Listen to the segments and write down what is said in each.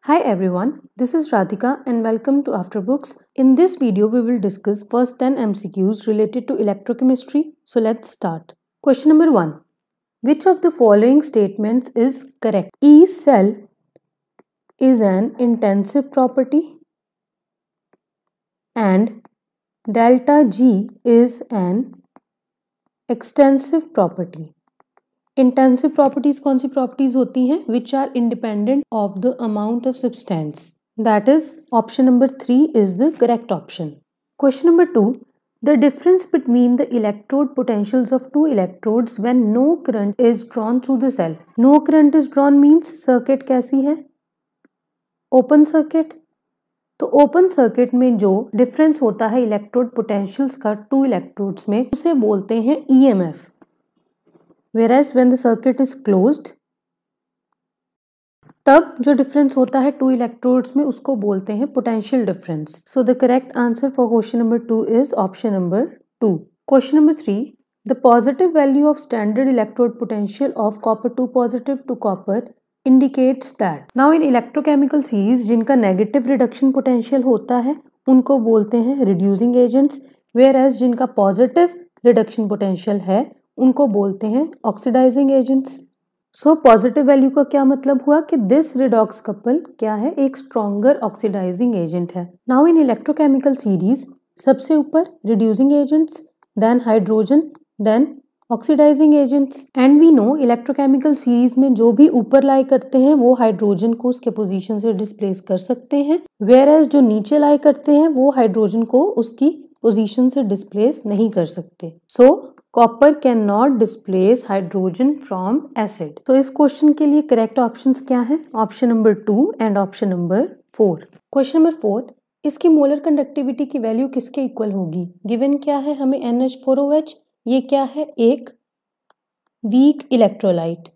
Hi everyone, this is Radhika and welcome to Afterbooks. In this video, we will discuss first 10 MCQs related to electrochemistry. So let's start. Question number 1. Which of the following statements is correct? E cell is an intensive property and delta G is an extensive property. Intensive properties कौन सी properties होती हैं which are independent of the amount of substance that is option number 3 is the correct option. Question number 2. The difference between the electrode potentials of two electrodes when no current is drawn through the cell. No current is drawn means circuit कैसी है? Open circuit. तो open circuit में जो difference होता है electrode potentials का two electrodes में उसे बोलते हैं EMF. Whereas when the circuit is closed, तब जो डिफरेंस होता है टू इलेक्ट्रोड्स में उसको बोलते हैं potential difference. So the correct answer for question number 2 is option number 2. Question number 3. The positive value of standard electrode potential of copper 2 positive to copper indicates that. Now in electrochemical series जिनका negative reduction potential होता है उनको बोलते हैं reducing agents, whereas जिनका positive reduction potential है उनको बोलते हैं oxidising agents. So positive value का क्या मतलब हुआ कि दिस रिडॉक्स कपल क्या है, एक स्ट्रॉन्गर ऑक्सीडाइजिंग एजेंट है. नाउ इन इलेक्ट्रोकेमिकल सीरीज सबसे ऊपर reducing agents, then hydrogen, then oxidising agents. And we know electrochemical series में जो भी ऊपर लाई करते हैं वो हाइड्रोजन को उसके पोजीशन से डिस्प्लेस कर सकते हैं, वेयर एज जो नीचे लाई करते हैं वो हाइड्रोजन को उसकी पोजीशन से डिस्प्लेस नहीं कर सकते. सो copper can not displace hydrogen from acid. तो इस क्वेश्चन के लिए करेक्ट ऑप्शंस क्या हैं? Option number 2 and option number 4. Question number 4. इसकी मोलर कंडक्टिविटी की वैल्यू किसके इक्वल होगी? गिवन क्या है हमें NH4OH. ये क्या है? एक वीक इलेक्ट्रोलाइट.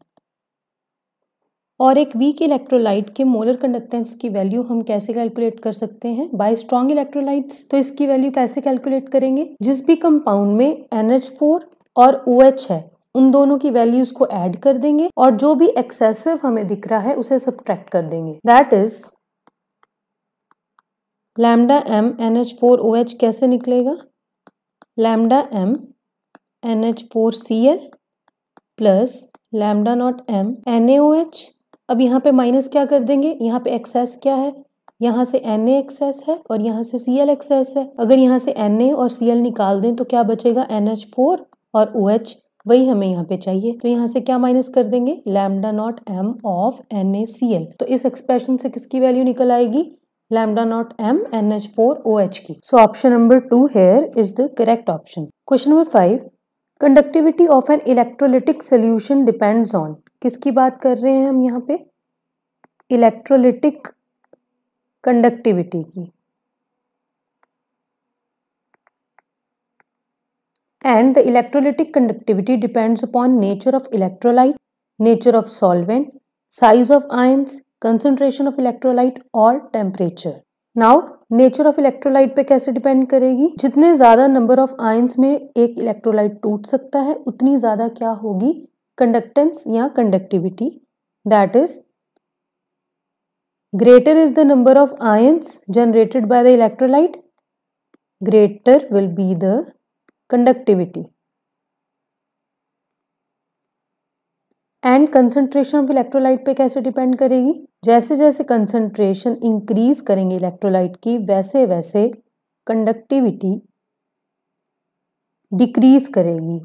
और एक वीक इलेक्ट्रोलाइट के मोलर कंडक्टेंस की वैल्यू हम कैसे कैलकुलेट कर सकते हैं? Bye strong electrolytes. तो इसकी वैल्यू कैसे कैलकुलेट करेंगे? जिस भी कंपाउंड में NH4 और OH है उन दोनों की वैल्यूज को ऐड कर देंगे और जो भी एक्सेसिव हमें दिख रहा है उसे सब्ट्रैक्ट कर देंगे. That is lambda M NH4OH कैसे निकलेगा? Lambda M NH4Cl plus lambda naught M NaOH. अब यहाँ पे माइनस क्या कर देंगे? यहाँ पे एक्सेस क्या है? यहाँ से Na एक्सेस है और यहाँ से Cl एक्सेस है. अगर यहाँ से Na और Cl निकाल दें तो क्या बचेगा? NH4 और OH. वही हमें यहाँ पे चाहिए. तो यहाँ से क्या माइनस कर देंगे? Lambda naught M of NaCl. तो इस एक्सप्रेशन से किसकी वैल्यू निकल आएगी? लैम्डा नॉट M NH4OH की. So option number 2 here is the correct option. Question number 5. Conductivity of an electrolytic solution depends on. किसकी बात कर रहे हैं हम यहाँ पे? इलेक्ट्रोलिटिक कंडक्टिविटी की. And the electrolytic conductivity depends upon nature of electrolyte, nature of solvent, size of ions, concentration of electrolyte और temperature. Now nature of electrolyte पे कैसे डिपेंड करेगी? जितने ज्यादा नंबर ऑफ आयंस में एक इलेक्ट्रोलाइट टूट सकता है उतनी ज्यादा क्या होगी? कंडक्टेंस या conductivity. That is greater is the number of ions generated by the electrolyte, greater will be the conductivity. And concentration of electrolyte पे कैसे डिपेंड करेगी? जैसे जैसे कंसंट्रेशन इंक्रीज करेंगे इलेक्ट्रोलाइट की वैसे वैसे कंडक्टिविटी डिक्रीज करेगी,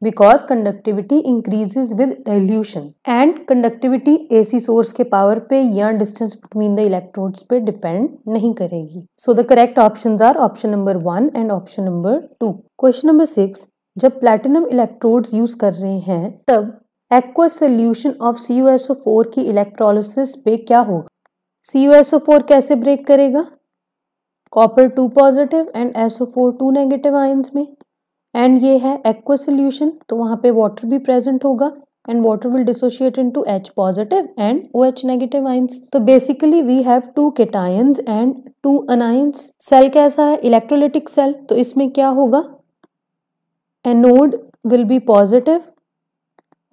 because conductivity increases with dilution. And conductivity AC source के पावर पे या डिस्टेंस बिटवीन द इलेक्ट्रोड्स पे डिपेंड नहीं करेगी. So the correct options are option number 1 and option number 2. Question number 6. जब प्लैटिनम इलेक्ट्रोड्स यूज कर रहे हैं तब एक्वस सोल्यूशन ऑफ CuSO4 की इलेक्ट्रोलिसिस पे क्या होगा? CuSO4 कैसे ब्रेक करेगा? Copper 2 positive and SO4 2 negative ions में. एंड ये है एक्वस सोल्यूशन तो वहां पे वाटर भी प्रेजेंट होगा and water will dissociate into H positive and OH negative ions. तो basically we have 2 cations and 2 anions. Cell कैसा है? Electrolytic cell. तो इसमें क्या होगा? एनोड विल बी पॉजिटिव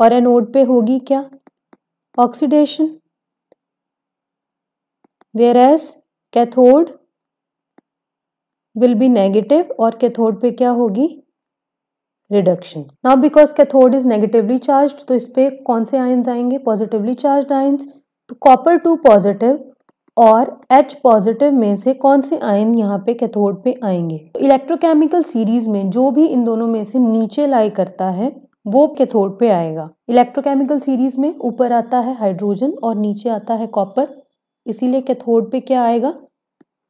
और एनोड पे होगी क्या? Oxidation. whereas cathode will be negative और कैथोड पे क्या होगी, reduction. Now because cathode is negatively charge, तो इस पे कौन से आयंस आएंगे, पॉजिटिवली चार्ज आयंस। तो कॉपर 2 पॉजिटिव और H पॉजिटिव में से कौन से आयन यहाँ पे कैथोड पे आएंगे। तो इलेक्ट्रोकेमिकल सीरीज में जो भी इन दोनों में से नीचे लाई करता है वो कैथोड पे आएगा। इलेक्ट्रोकेमिकल सीरीज में ऊपर आता है हाइड्रोजन और नीचे आता है कॉपर, इसीलिए कैथोड पे क्या आएगा,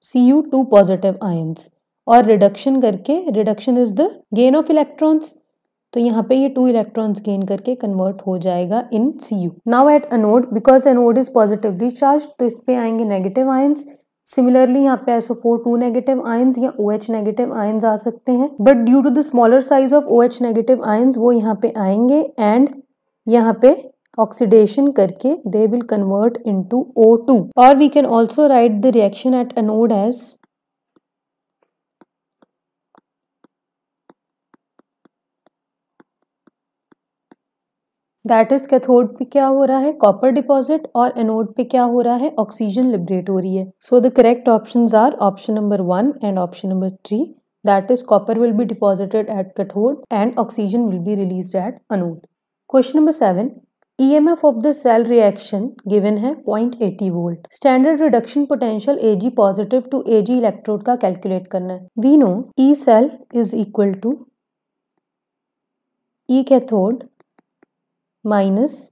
Cu2 पॉजिटिव आयंस। और रिडक्शन करके, reduction is the gain of electrons, तो यहाँ पे ये 2 इलेक्ट्रॉन्स गेन करके कन्वर्ट हो जाएगा इन Cu। Now at anode, because anode is positively charge, तो इस पे आएंगे नेगेटिव आयंस। सिमिलरली यहाँ पे SO4 2 नेगेटिव आयंस या OH नेगेटिव आयंस आ सकते हैं, but due to the smaller size of OH negative ions वो यहाँ पे आएंगे एंड यहाँ पे ऑक्सीडेशन करके they will convert into O2, or we can also write the reaction at anode as that is cathode पे क्या हो रहा है, कॉपर डिपॉजिट, और एनोड पे क्या हो रहा है, ऑक्सीजन लिबरेट हो रही है। So the correct options are option number 1 and option number 3, that is copper will be deposited at cathode and oxygen will be released at anode. Question number 7, EMF of the cell reaction given है 0.80 volt. Standard reduction potential Ag positive to Ag electrode का calculate करना है। We know E cell is equal to E cathode minus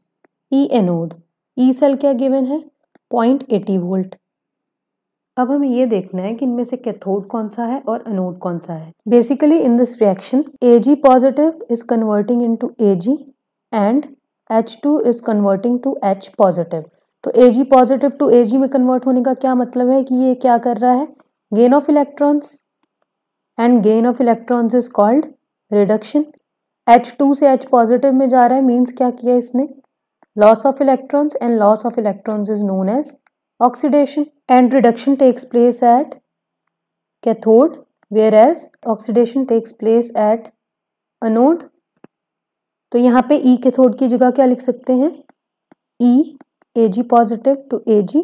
E anode. E cell क्या given है, 0.80 volt. अब हमें ये देखना है कि इनमें से कैथोड कौन सा है और एनोड कौन सा है। Basically in this reaction Ag positive is converting into Ag and H2 is converting to H positive. तो Ag पॉजिटिव टू Ag में कन्वर्ट होने का क्या मतलब है कि ये क्या कर रहा है, gain of electrons, and gain of electrons is called reduction. H2 से H पॉजिटिव में जा रहा है, मीन्स क्या किया इसने, loss of electrons, and loss of electrons is known as oxidation. And reduction takes place at cathode whereas oxidation takes place at anode. तो यहाँ पे E कैथोड की जगह क्या लिख सकते हैं, E Ag positive to Ag,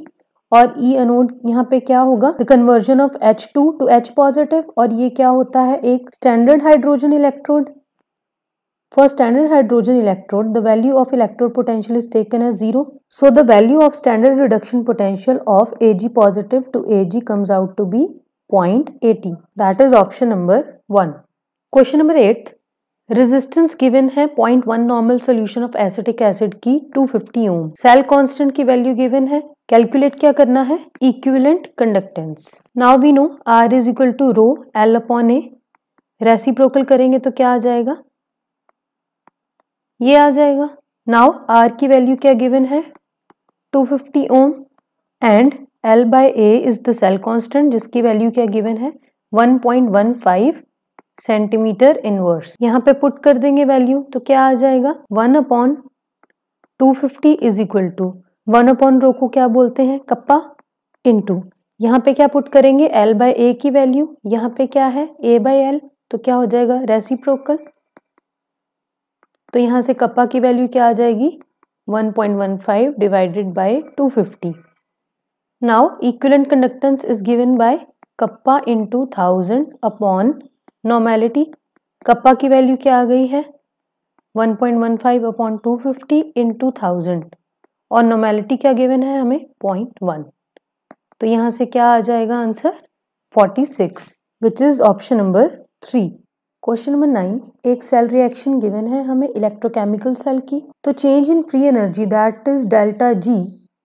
और E एनोड यहाँ पे क्या होगा, the conversion of H2 to H positive, और ये क्या होता है, एक standard hydrogen electrode. For standard hydrogen electrode, the value of electrode potential is taken as 0. So the value of standard reduction potential of Ag positive to Ag comes out to be 0.80. That is option number 1. Question number 8. Resistance given है 0.1 normal solution of acetic acid की 250 ohm. Cell constant की value given है, calculate क्या करना है, equivalent conductance. Now we know R is equal to rho L upon A, reciprocal करेंगे तो क्या आ जाएगा, ये आ जाएगा। नाउ R की वैल्यू क्या गिवन है, 250 ohm, and L by A is the cell constant जिसकी वैल्यू क्या गिवन है, 1.15 सेंटीमीटर इनवर्स। यहाँ पे पुट कर देंगे वैल्यू तो क्या आ जाएगा, 1/250 is equal to 1 upon rho को क्या बोलते हैं, कप्पा, इनटू यहाँ पे क्या पुट करेंगे, L बाय A की वैल्यू, यहाँ पे क्या है A बाय L, तो क्या हो जाएगा रेसिप्रोकल। तो यहाँ से कप्पा की वैल्यू क्या आ जाएगी, 1.15 divided by 250। Now equivalent conductance is given by kappa into 1000 upon normality. Kappa की वैल्यू क्या आ गई है, 1.15 अपॉन 250 इंटू 1000, और नॉर्मेलिटी क्या गिवन है हमें, 0.1। तो यहाँ से क्या आ जाएगा answer, 46, which is option number 3। Question number 9, एक सेल रिएक्शन गिवन है हमें इलेक्ट्रोकेमिकल सेल की। तो change in free energy that is delta G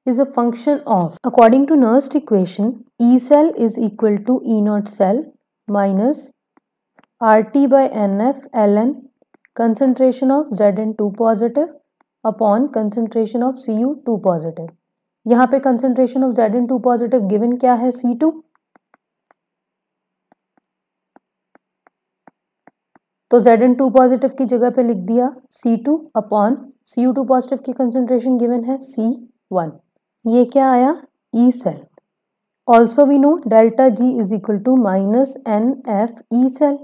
is a function of, according to Nernst equation, E cell is equal to E naught cell minus RT by NF ln concentration of Zn2 positive upon concentration of Cu2 positive। यहाँ पे concentration of Zn2 positive given क्या है, C2। तो Zn2 positive की जगह पे लिख दिया C2 अपॉन Cu2 positive की concentration given है C1। ये क्या आया, E cell। Also we know delta G is equal to minus NF E cell।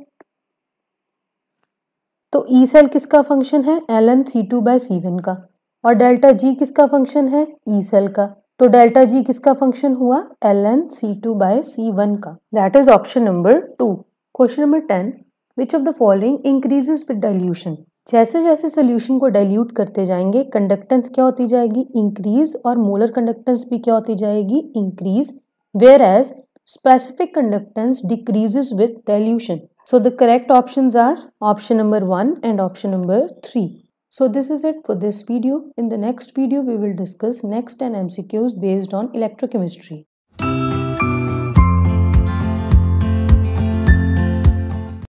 तो E सेल किसका फंक्शन है, ln C2 बाय C1 का, और डेल्टा G किसका फंक्शन है, E सेल का। तो डेल्टा जी किसका फंक्शन हुआ? ln C2 बाय C1 का। That is option number 2। Question number 10, which of the following increases with dilution? जैसे जैसे सोल्यूशन को डाइल्यूट करते जाएंगे कंडक्टेंस क्या होती जाएगी? इंक्रीज, और मोलर कंडक्टेंस भी क्या होती जाएगी? Increase, whereas specific conductance decreases with dilution. So the correct options are option number 1 and option number 3. So this is it for this video. In the next video we will discuss next 10 MCQs based on electrochemistry.